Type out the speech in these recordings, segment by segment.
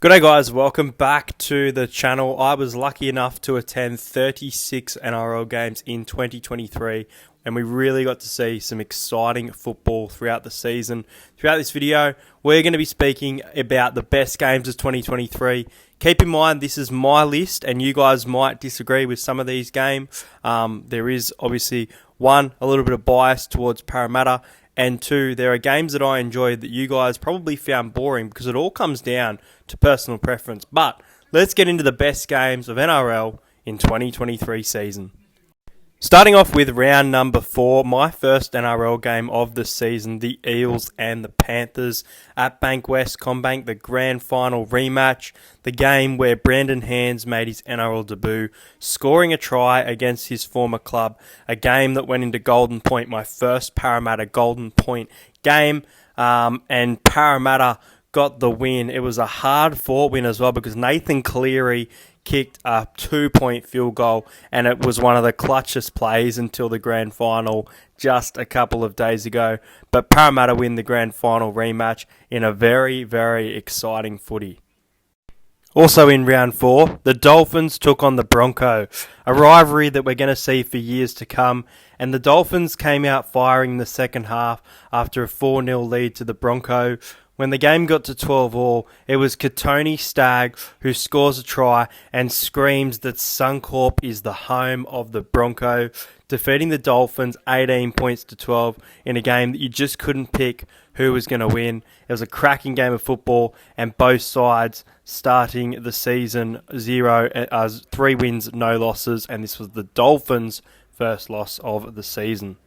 G'day guys, welcome back to the channel. I was lucky enough to attend 36 Nrl Games in 2023 and we really got to see some exciting football throughout the season. Throughout this video, we're going to be speaking about the best games of 2023. Keep in mind, this is my list and you guys might disagree with some of these games. There is obviously one, a little bit of bias towards Parramatta, and two, there are games that I enjoyed that you guys probably found boring because it all comes down to personal preference. But let's get into the best games of NRL in 2023 season. Starting off with round number 4, my first NRL game of the season, the Eels and the Panthers at Bankwest Combank, the grand final rematch, the game where Brandon Hands made his NRL debut, scoring a try against his former club, a game that went into Golden Point, my first Parramatta Golden Point game, and Parramatta got the win. It was a hard-fought win as well because Nathan Cleary kicked a 2-point field goal and it was one of the clutchest plays until the grand final just a couple of days ago. But Parramatta win the grand final rematch in a very, very exciting footy. Also in round 4, the Dolphins took on the Broncos, a rivalry that we're going to see for years to come, and the Dolphins came out firing in the second half after a 4-0 lead to the Broncos. When the game got to 12-all, it was Katoni Stagg who scores a try and screams that Suncorp is the home of the Broncos, defeating the Dolphins 18 points to 12 in a game that you just couldn't pick who was going to win. It was a cracking game of football and both sides starting the season 3 wins, no losses, and this was the Dolphins' first loss of the season.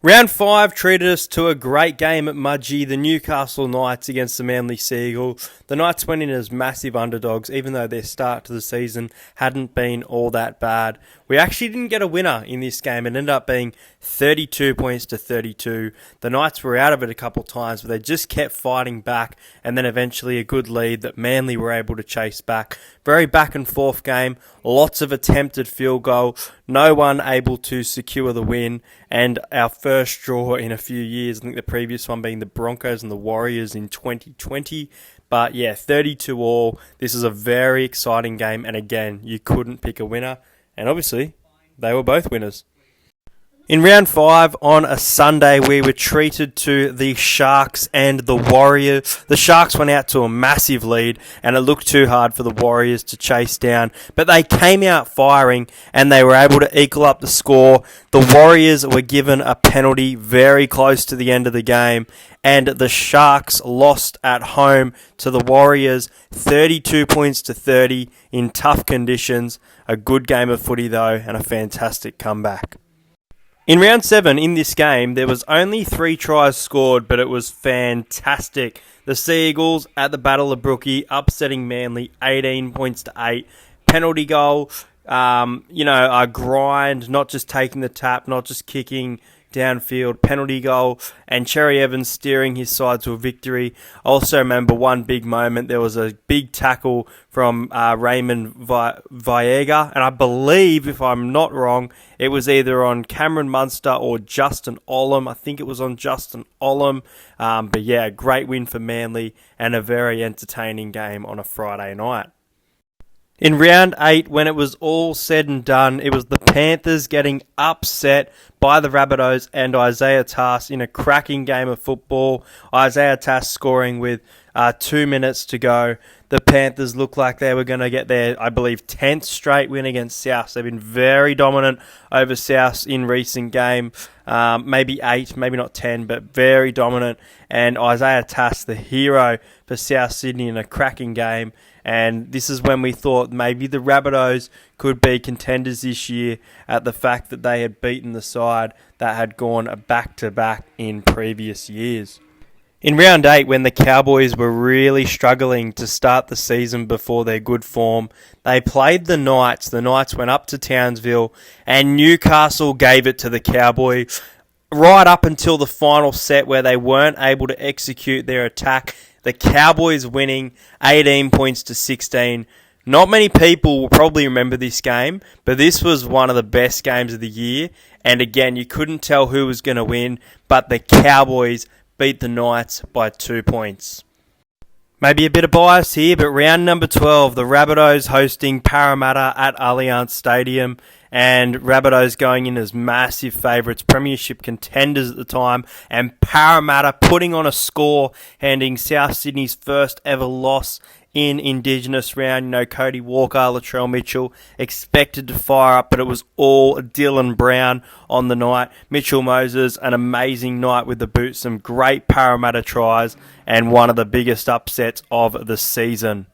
Round 5 treated us to a great game at Mudgee, the Newcastle Knights against the Manly Seagulls. The Knights went in as massive underdogs, even though their start to the season hadn't been all that bad. We actually didn't get a winner in this game. It ended up being 32 points to 32. The Knights were out of it a couple of times, but they just kept fighting back, and then eventually a good lead that Manly were able to chase back. Very back and forth game, lots of attempted field goal, no one able to secure the win, and our first draw in a few years. I think the previous one being the Broncos and the Warriors in 2020. But yeah, 32 all. This is a very exciting game, and again, you couldn't pick a winner, and obviously, they were both winners. In round 5 on a Sunday, we were treated to the Sharks and the Warriors. The Sharks went out to a massive lead and it looked too hard for the Warriors to chase down, but they came out firing and they were able to equal up the score. The Warriors were given a penalty very close to the end of the game and the Sharks lost at home to the Warriors 32 points to 30 in tough conditions. A good game of footy though and a fantastic comeback. In round 7, in this game, there was only 3 tries scored, but it was fantastic. The Seagulls at the Battle of Brookie, upsetting Manly 18 points to 8. Penalty goal, a grind, not just taking the tap, not just kicking downfield, penalty goal, and Cherry Evans steering his side to a victory. I also remember one big moment. There was a big tackle from Raymond Viega, and I believe, if I'm not wrong, it was either on Cameron Munster or Justin Olam. I think it was on Justin Olam. But yeah, great win for Manly and a very entertaining game on a Friday night. In round 8, when it was all said and done, it was the Panthers getting upset by the Rabbitohs and Isaiah Tass in a cracking game of football. Isaiah Tass scoring with 2 minutes to go. The Panthers looked like they were going to get their, I believe, 10th straight win against Souths. They've been very dominant over Souths in recent game. Maybe 8, maybe not 10, but very dominant. And Isaiah Tass, the hero for South Sydney in a cracking game. And this is when we thought maybe the Rabbitohs could be contenders this year at the fact that they had beaten the side that had gone back-to-back in previous years. In round 8, when the Cowboys were really struggling to start the season before their good form, they played the Knights. The Knights went up to Townsville and Newcastle gave it to the Cowboys right up until the final set where they weren't able to execute their attack. The Cowboys winning 18 points to 16. Not many people will probably remember this game, but this was one of the best games of the year. And again, you couldn't tell who was going to win, but the Cowboys beat the Knights by 2 points. Maybe a bit of bias here, but round number 12, the Rabbitohs hosting Parramatta at Allianz Stadium, and Rabbitohs going in as massive favourites, premiership contenders at the time, and Parramatta putting on a score, handing South Sydney's first ever loss in Indigenous round. You know, Cody Walker, Latrell Mitchell expected to fire up, but it was all Dylan Brown on the night. Mitchell Moses, an amazing night with the boot, some great Parramatta tries, and one of the biggest upsets of the season.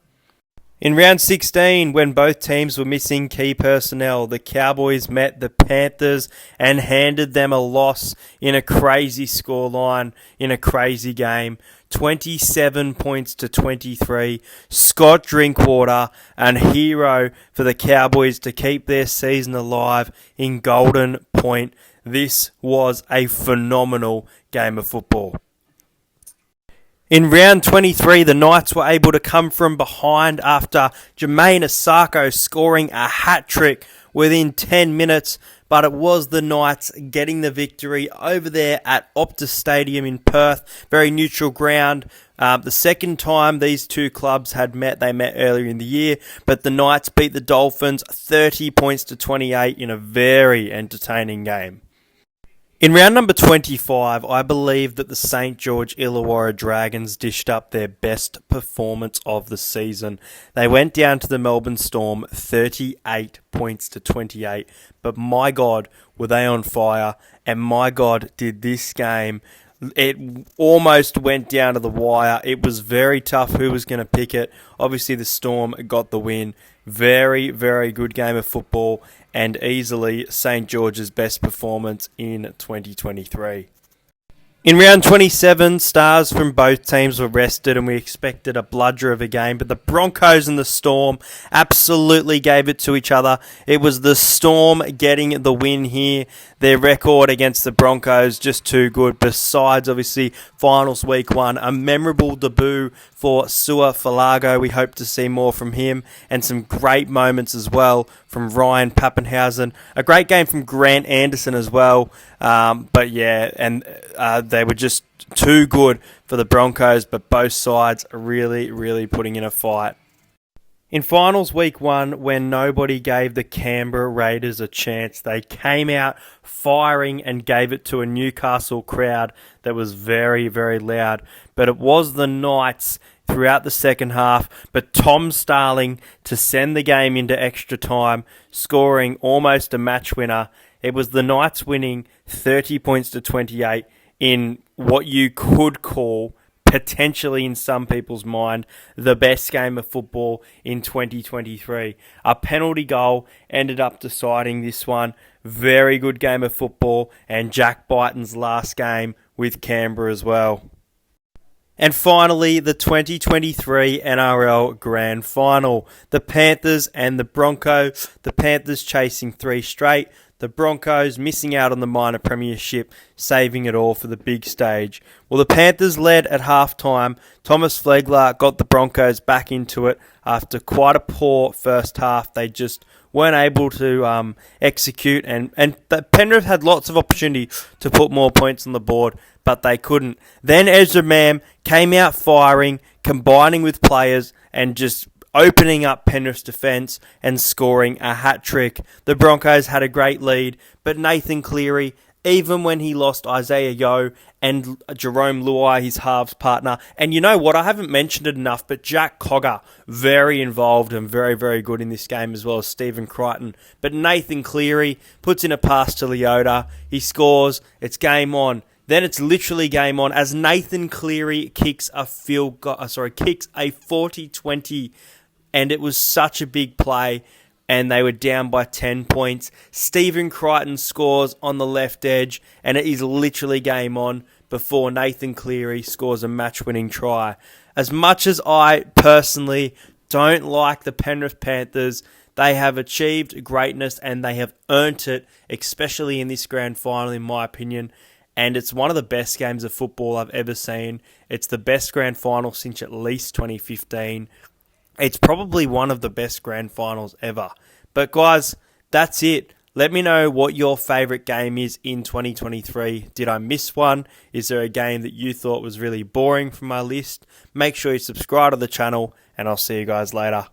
In round 16, when both teams were missing key personnel, the Cowboys met the Panthers and handed them a loss in a crazy scoreline, in a crazy game. 27 points to 23. Scott Drinkwater, a hero for the Cowboys to keep their season alive in Golden Point. This was a phenomenal game of football. In round 23, the Knights were able to come from behind after Jermaine Asako scoring a hat-trick within 10 minutes, but it was the Knights getting the victory over there at Optus Stadium in Perth. Very neutral ground. The second time these two clubs had met, they met earlier in the year, but the Knights beat the Dolphins 30 points to 28 in a very entertaining game. In round number 25, I believe that the St. George Illawarra Dragons dished up their best performance of the season. They went down to the Melbourne Storm 38 points to 28, but my God, were they on fire, and my God, did this game, it almost went down to the wire. It was very tough who was going to pick it. Obviously, the Storm got the win. Very, very good game of football, and easily St. George's best performance in 2023. In round 27, stars from both teams were rested and we expected a bludger of a game, but the Broncos and the Storm absolutely gave it to each other. It was the Storm getting the win here. Their record against the Broncos just too good. Besides, obviously, finals week 1, a memorable debut for Sua Falago. We hope to see more from him, and some great moments as well from Ryan Pappenhausen. A great game from Grant Anderson as well. But yeah, and they were just too good for the Broncos, but both sides are really, really putting in a fight. In finals week 1, when nobody gave the Canberra Raiders a chance, they came out firing and gave it to a Newcastle crowd that was very, very loud. But it was the Knights throughout the second half, but Tom Starling to send the game into extra time, scoring almost a match winner. It was the Knights winning 30 points to 28 in what you could call, potentially in some people's mind, the best game of football in 2023. A penalty goal ended up deciding this one. Very good game of football, and Jack Byton's last game with Canberra as well. And finally, the 2023 NRL Grand Final. The Panthers and the Broncos. The Panthers chasing 3 straight. The Broncos missing out on the minor premiership, saving it all for the big stage. Well, the Panthers led at halftime. Thomas Flegler got the Broncos back into it after quite a poor first half. They just weren't able to execute, and Penrith had lots of opportunity to put more points on the board, but they couldn't. Then Ezra Mam came out firing, combining with players, and just opening up Penrith's defence and scoring a hat-trick. The Broncos had a great lead, but Nathan Cleary, even when he lost Isaiah Yeo and Jerome Luai, his halves partner, and you know what, I haven't mentioned it enough, but Jack Cogger, very involved and very, very good in this game, as well as Stephen Crichton. But Nathan Cleary puts in a pass to Leota, he scores, it's game on. Then it's literally game on as Nathan Cleary kicks a 40-20, and it was such a big play, and they were down by 10 points. Stephen Crichton scores on the left edge, and it is literally game on before Nathan Cleary scores a match-winning try. As much as I personally don't like the Penrith Panthers, they have achieved greatness and they have earned it, especially in this grand final, in my opinion. And it's one of the best games of football I've ever seen. It's the best grand final since at least 2015. It's probably one of the best grand finals ever. But guys, that's it. Let me know what your favourite game is in 2023. Did I miss one? Is there a game that you thought was really boring from my list? Make sure you subscribe to the channel, and I'll see you guys later.